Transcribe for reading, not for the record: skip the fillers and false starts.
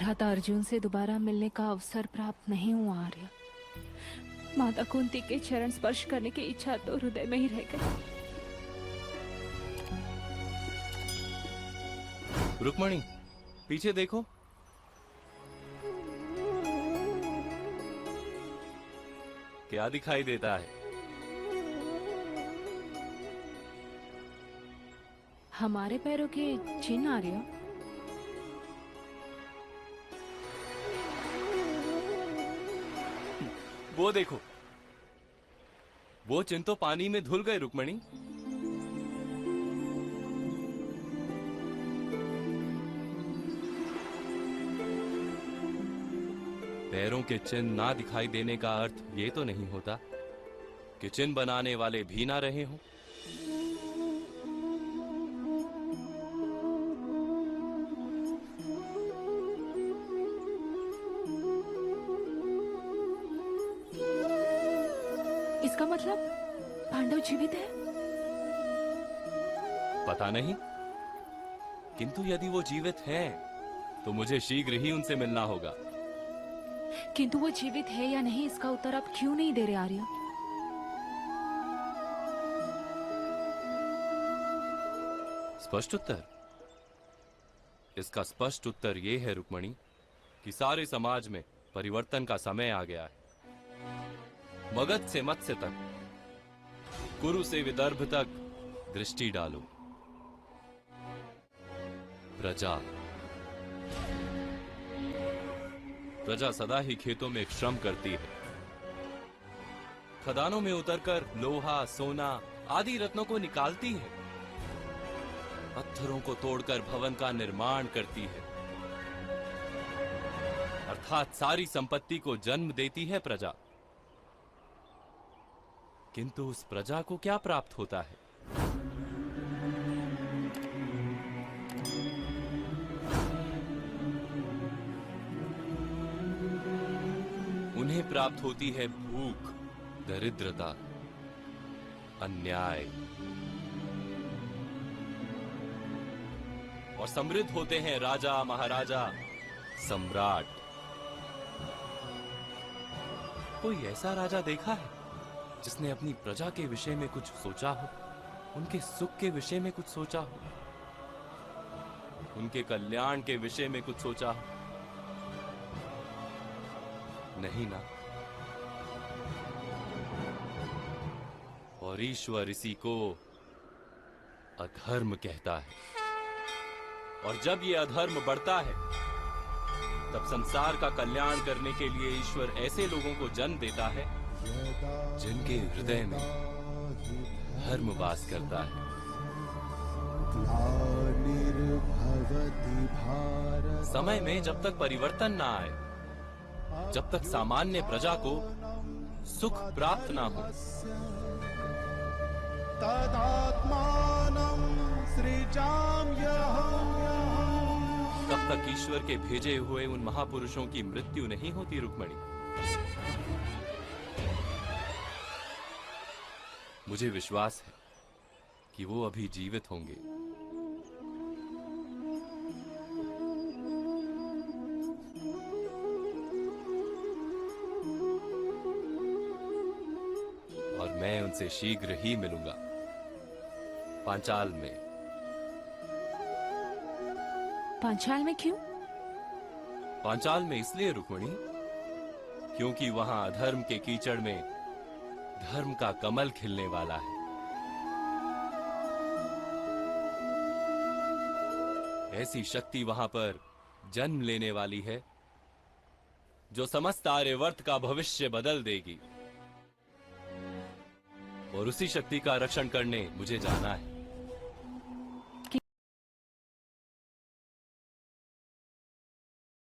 विधाता अर्जुन से दोबारा मिलने का अवसर प्राप्त नहीं हुआ आर्य। माता कुंती के चरण स्पर्श करने की इच्छा तो हृदय में ही रह गई। रुक्मणी, पीछे देखो। क्या दिखाई देता है? हमारे पैरों के चिन्ह आर्य। वो देखो, वो चिन्ह तो पानी में धुल गए रुक्मणी। पैरों के चिन्ह ना दिखाई देने का अर्थ ये तो नहीं होता कि चिन्ह बनाने वाले भी ना रहे हों। इसका मतलब पांडव जीवित है? पता नहीं, किंतु यदि वो जीवित हैं, तो मुझे शीघ्र ही उनसे मिलना होगा। किंतु वो जीवित है या नहीं, इसका उत्तर आप क्यों नहीं दे रहे आर्य? स्पष्ट उत्तर? इसका स्पष्ट उत्तर यह है रुक्मणी कि सारे समाज में परिवर्तन का समय आ गया है। मगध से मत्स्य तक, कुरु से विदर्भ तक दृष्टि डालो। प्रजा सदा ही खेतों में श्रम करती है। खदानों में उतरकर लोहा, सोना आदि रत्नों को निकालती है। पत्थरों को तोड़कर भवन का निर्माण करती है। अर्थात सारी संपत्ति को जन्म देती है प्रजा। किंतु उस प्रजा को क्या प्राप्त होता है? उन्हें प्राप्त होती है भूख, दरिद्रता, अन्याय, और समृद्ध होते हैं राजा, महाराजा, सम्राट। कोई ऐसा राजा देखा है जिसने अपनी प्रजा के विषय में कुछ सोचा हो, उनके सुख के विषय में कुछ सोचा हो, उनके कल्याण के विषय में कुछ सोचा हो? नहीं ना। और ईश्वर इसी को अधर्म कहता है। और जब ये अधर्म बढ़ता है, तब संसार का कल्याण करने के लिए ईश्वर ऐसे लोगों को जन्म देता है जिनके हृदय में धर्म वास करता है। समय में जब तक परिवर्तन ना आए, जब तक सामान्य प्रजा को सुख प्राप्त ना हो, तब तक ईश्वर के भेजे हुए उन महापुरुषों की मृत्यु नहीं होती रुक्मणी। मुझे विश्वास है कि वो अभी जीवित होंगे। और मैं उनसे शीघ्र ही मिलूंगा, पांचाल में। पांचाल में क्यों? पांचाल में इसलिए रुक्मणी, क्योंकि वहां अधर्म के कीचड़ में धर्म का कमल खिलने वाला है। ऐसी शक्ति वहां पर जन्म लेने वाली है जो समस्त आर्यवर्त का भविष्य बदल देगी। और उसी शक्ति का रक्षण करने मुझे जाना है।